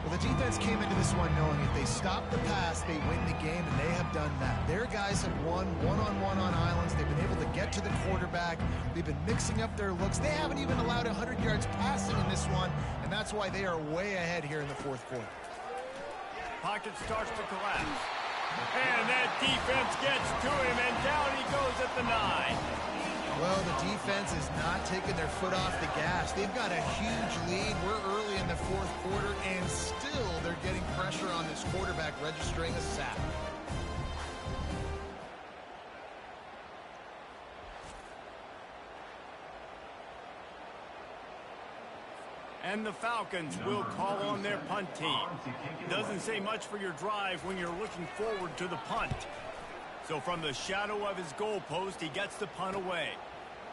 Well, the defense came into this one knowing if they stop the pass, they win the game, and they have done that. Their guys have won one-on-one on islands. They've been able to get to the quarterback. They've been mixing up their looks. They haven't even allowed 100 yards passing in this one, and that's why they are way ahead here in the fourth quarter. Pocket starts to collapse. And that defense gets to him, and down he goes at the 9. Well, the defense is not taking their foot off the gas. They've got a huge lead. We're early in the fourth quarter, and still they're getting pressure on this quarterback, registering a sack. And the Falcons will call on their punt team. Doesn't say much for your drive when you're looking forward to the punt. So from the shadow of his goalpost, he gets the punt away.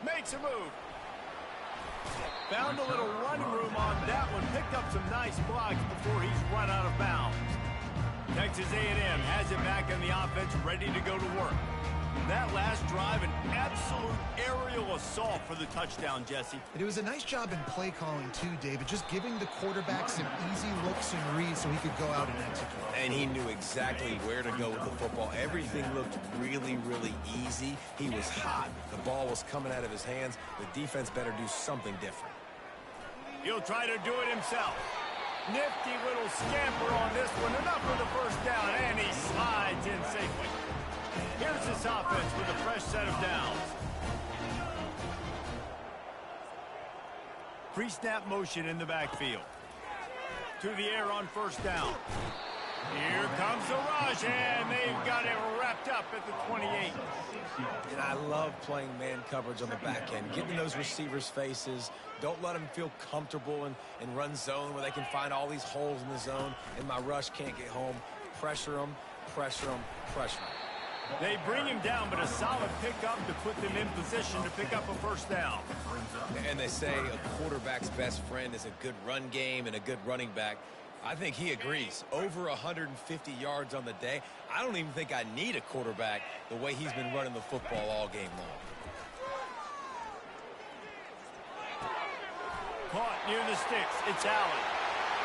Makes a move. Found a little running room on that one. Picked up some nice blocks before he's run out of bounds. Texas A&M has it back in the offense, ready to go to work. That last drive, an absolute aerial assault for the touchdown, Jesse. It was a nice job in play calling, too, David, just giving the quarterback some easy looks and reads so he could go out and execute. And he knew exactly where to go with the football. Everything looked really, really easy. He was hot. The ball was coming out of his hands. The defense better do something different. He'll try to do it himself. Nifty little scamper on this one. Enough for the first down, and he slides in safely. Here's this offense with a fresh set of downs. Pre-snap motion in the backfield. To the air on first down. Here comes the rush, and they've got it wrapped up at the 28. And I love playing man coverage on the back end. Get in those receivers' faces. Don't let them feel comfortable in run zone where they can find all these holes in the zone, and my rush can't get home. Pressure them, pressure them, pressure them. They bring him down, but a solid pickup to put them in position to pick up a first down. And they say a quarterback's best friend is a good run game and a good running back. I think he agrees. Over 150 yards on the day. I don't even think I need a quarterback the way he's been running the football all game long. Caught near the sticks. It's Allen.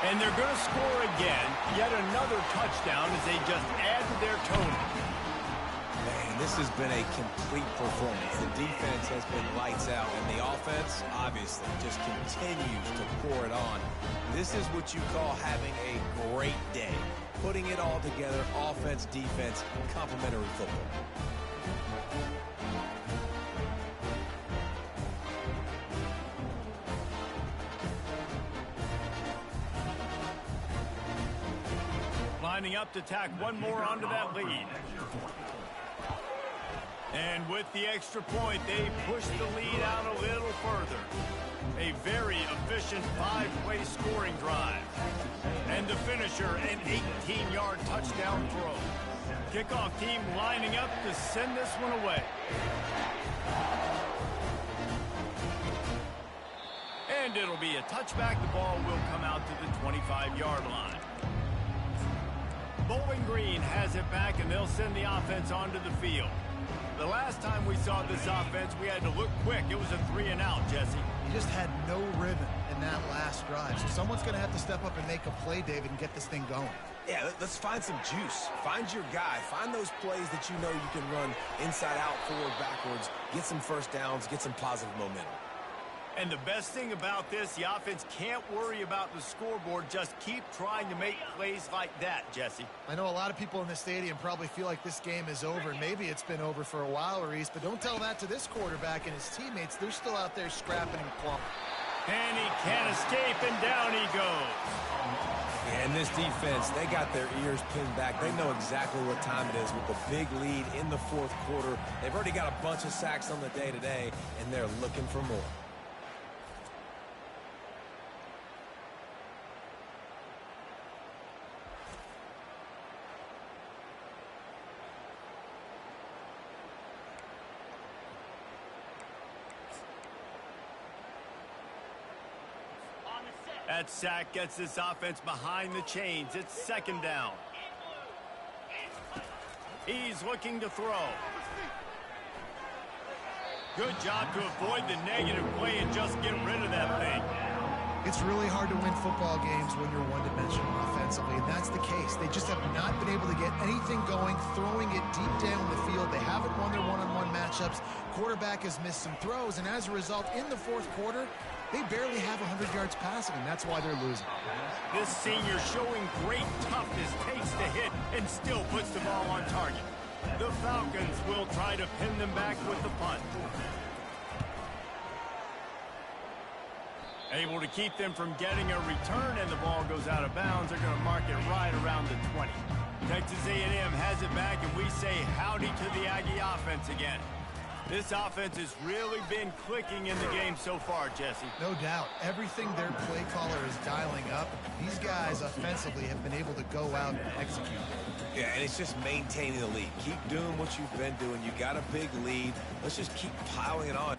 And they're going to score again. Yet another touchdown as they just add to their total. Man, this has been a complete performance. The defense has been lights out, and the offense, obviously, just continues to pour it on. This is what you call having a great day. Putting it all together, offense, defense, complementary football. Lining up to tack one more onto that lead. And with the extra point, they push the lead out a little further. A very efficient 5-play scoring drive. And the finisher, an 18-yard touchdown throw. Kickoff team lining up to send this one away. And it'll be a touchback. The ball will come out to the 25-yard line. Bowling Green has it back, and they'll send the offense onto the field. The last time we saw this offense, we had to look quick. It was a 3-and-out, Jesse. You just had no rhythm in that last drive. So someone's going to have to step up and make a play, David, and get this thing going. Yeah, let's find some juice. Find your guy. Find those plays that you know you can run inside out, forward, backwards. Get some first downs. Get some positive momentum. And the best thing about this, the offense can't worry about the scoreboard. Just keep trying to make plays like that, Jesse. I know a lot of people in the stadium probably feel like this game is over. Maybe it's been over for a while, Reese, but don't tell that to this quarterback and his teammates. They're still out there scrapping and clawing. And he can't escape, and down he goes. And this defense, they got their ears pinned back. They know exactly what time it is with the big lead in the fourth quarter. They've already got a bunch of sacks on the day today, and they're looking for more. That sack gets this offense behind the chains. It's second down. He's looking to throw. Good job to avoid the negative play and just get rid of that thing. It's really hard to win football games when you're one-dimensional offensively, and that's the case. They just have not been able to get anything going, throwing it deep down the field. They haven't won their one-on-one matchups. Quarterback has missed some throws, and as a result, in the fourth quarter, they barely have 100 yards passing, and that's why they're losing. This senior showing great toughness, takes the hit, and still puts the ball on target. The Falcons will try to pin them back with the punt. Able to keep them from getting a return, and the ball goes out of bounds. They're going to mark it right around the 20. Texas A&M has it back, and we say howdy to the Aggie offense again. This offense has really been clicking in the game so far, Jesse. No doubt. Everything their play caller is dialing up, these guys offensively have been able to go out and execute. Yeah, and it's just maintaining the lead. Keep doing what you've been doing. You got a big lead. Let's just keep piling it on.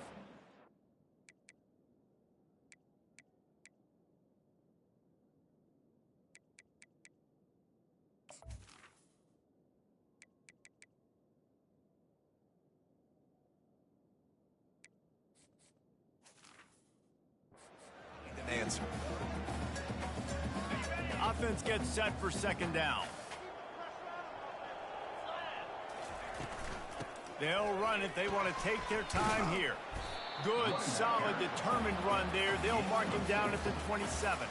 Answer. Offense gets set for second down. They'll run it. They want to take their time here. Good, solid, determined run there. They'll mark him down at the 27.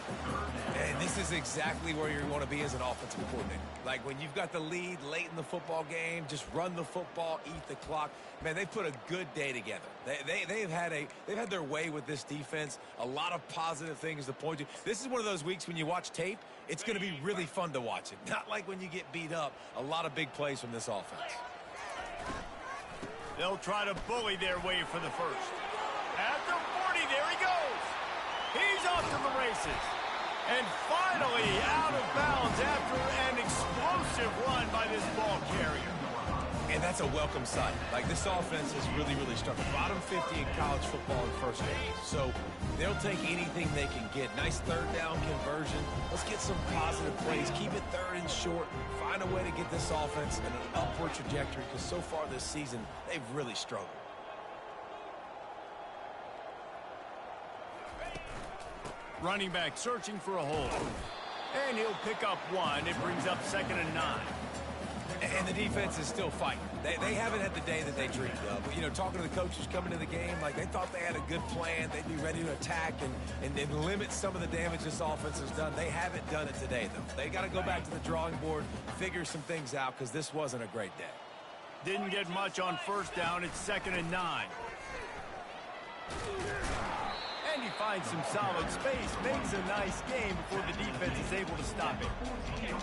And this is exactly where you want to be as an offensive coordinator. Like when you've got the lead late in the football game, just run the football, eat the clock. Man, they've put a good day together. They've had their way with this defense. A lot of positive things to point to. This is one of those weeks when you watch tape, it's going to be really fun to watch it. Not like when you get beat up. A lot of big plays from this offense. They'll try to bully their way for the first. At the 40, there he goes. He's off to the races. And finally out of bounds after an explosive run by this ball carrier. And that's a welcome sight. Like, this offense has really, really struggled. Bottom 50 in college football in first aid. So they'll take anything they can get. Nice third down conversion. Let's get some positive plays. Keep it third and short. Find a way to get this offense in an upward trajectory, because so far this season, they've really struggled. Running back searching for a hole. And he'll pick up one. It brings up 2nd and 9. And the defense is still fighting. They haven't had the day that they dreamed of. But, you know, talking to the coaches coming to the game, like, they thought they had a good plan. They'd be ready to attack and limit some of the damage this offense has done. They haven't done it today, though. They got to go back to the drawing board, figure some things out, because this wasn't a great day. Didn't get much on first down. It's 2nd and 9. And he finds some solid space, makes a nice game before the defense is able to stop it.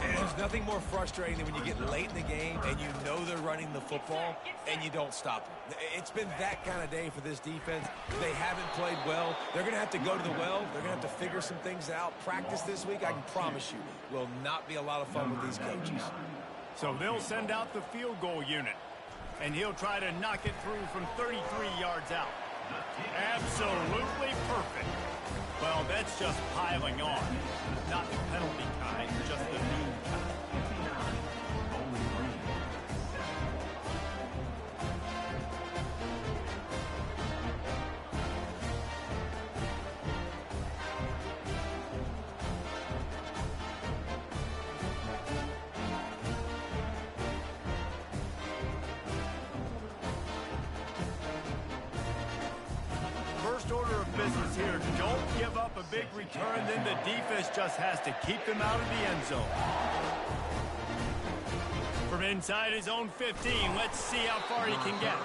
And there's nothing more frustrating than when you get late in the game and you know they're running the football and you don't stop them. It's been that kind of day for this defense. They haven't played well. They're going to have to go to the well. They're going to have to figure some things out. Practice this week, I can promise you, will not be a lot of fun with these coaches. So they'll send out the field goal unit. And he'll try to knock it through from 33 yards out. Absolutely perfect. Well, that's just piling on. Not the penalty kind, just the mean kind. First order of business big return, then the defense just has to keep them out of the end zone. From inside his own 15, let's see how far he can get.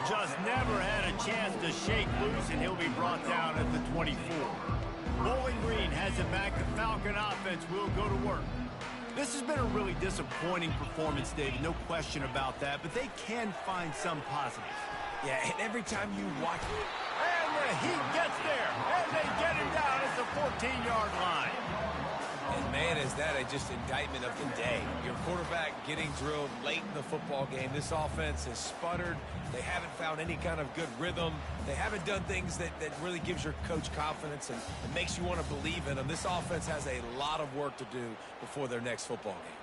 Just never had a chance to shake loose, and he'll be brought down at the 24. Bowling Green has it back. The Falcon offense will go to work. This has been a really disappointing performance, David, no question about that, but they can find some positives. Yeah, and every time you watch... And the Heat gets there, and they get him down at the 14-yard line. And man, is that just indictment of the day. Your quarterback getting drilled late in the football game. This offense has sputtered. They haven't found any kind of good rhythm. They haven't done things that really gives your coach confidence and makes you want to believe in them. This offense has a lot of work to do before their next football game.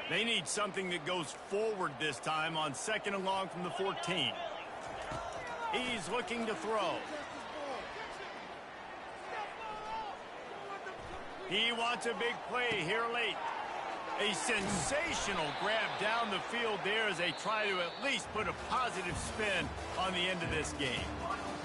They need something that goes forward this time on 2nd and long from the 14. He's looking to throw. He wants a big play here late. A sensational grab down the field there as they try to at least put a positive spin on the end of this game.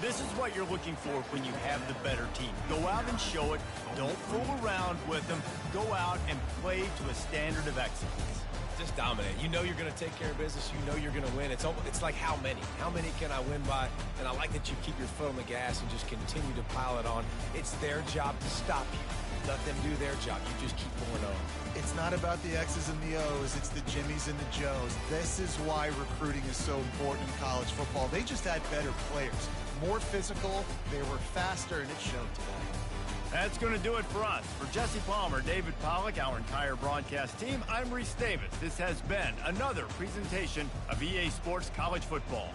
This is what you're looking for when you have the better team. Go out and show it. Don't fool around with them. Go out and play to a standard of excellence. Just dominate. You know you're going to take care of business. You know you're going to win. It's like how many? How many can I win by? And I like that you keep your foot on the gas and just continue to pile it on. It's their job to stop you. Let them do their job. You just keep going on. It's not about the X's and the O's. It's the Jimmies and the Joes. This is why recruiting is so important in college football. They just had better players. More physical. They were faster, and it showed today. That's going to do it for us. For Jesse Palmer, David Pollack, our entire broadcast team, I'm Reese Davis. This has been another presentation of EA Sports College Football.